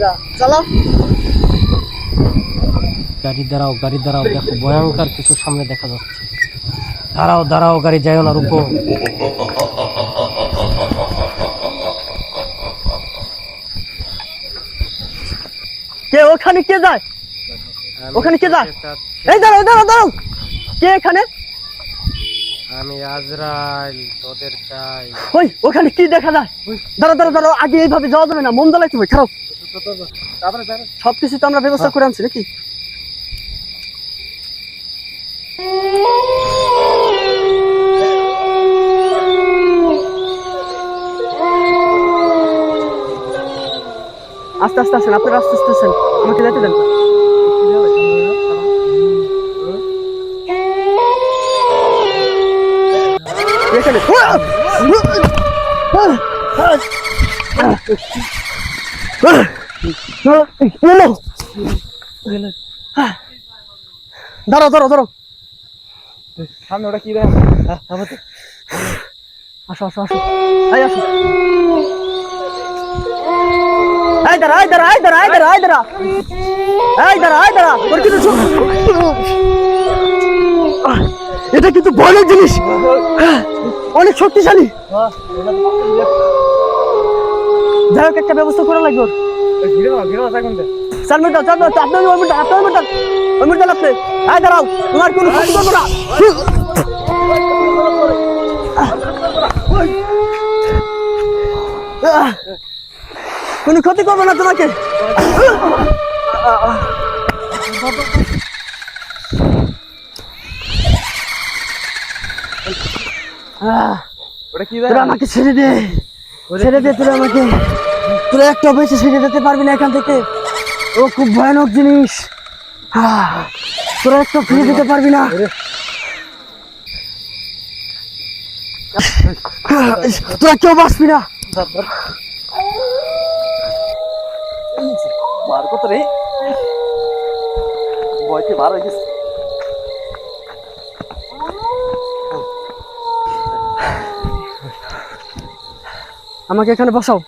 না, চলো। গাড়ি দাঁড়াও, গাড়ি দাঁড়াও, দেখো ভয়ঙ্কর কিছু সামনে দেখা যাচ্ছে। দাঁড়াও দাঁড়াও, গাড়ি যাইও না, রুকো। কে ওখানে, কে যায় ওখানে, কে যায়? এই দাঁড়াও দাঁড়াও দাঁড়াও, কে এখানে? আমি আজরাইল, তোদের চাই। ওই ওখানে কি দেখা যায়? দাঁড়াও দাঁড়াও দাঁড়াও, আগে এইভাবে যাওয়া যাবে না, মন জ্বালাইতে হবে, খারাপ। সবকিছু তো আমরা ব্যবস্থা করে আনছি নাকি? আস্তে আস্তে আসেন, আপনারা আস্তে আস্তে আসেন, আমাকে যেতে দেন। এখানে দাঁড়াও দাঁড়াও দাঁড়াও, সামনে ওটা কি দেখ? আসো আসো আসো, এই আসো, এই দাঁড়া এই দাঁড়া এই দাঁড়া এই দাঁড়া এই দাঁড়া এই দাঁড়া এই দাঁড়া, তোর কিছু এটা কিন্তু ভয়ানক জিনিস, অনেক শক্তিশালী। যাই হোক, একটা ব্যবস্থা করা লাগবে। চার মিনিট চার মিনিট, আপনি ওই মিনিট, আপনি ওই মিনিট, ওই মিনিট আপনি, এই দাঁড়াও, তোমার কোনো ক্ষতি করবো না। কোনো ক্ষতি করবো না তোমাকে। তোরা আমাকে ছেড়ে দে, ছেড়ে দে, তোরা আমাকে, তোরা একটা বেশি ছেড়ে যেতে পারবি না এখান থেকে। ও খুব ভয়ানক জিনিস, তোরা একটা ফিরে যেতে পারবি না। তোরা কেউ বাঁচবি না। বার কত রে, বয়সে বার হয়ে গেছে। আমাকে এখানে বসাও।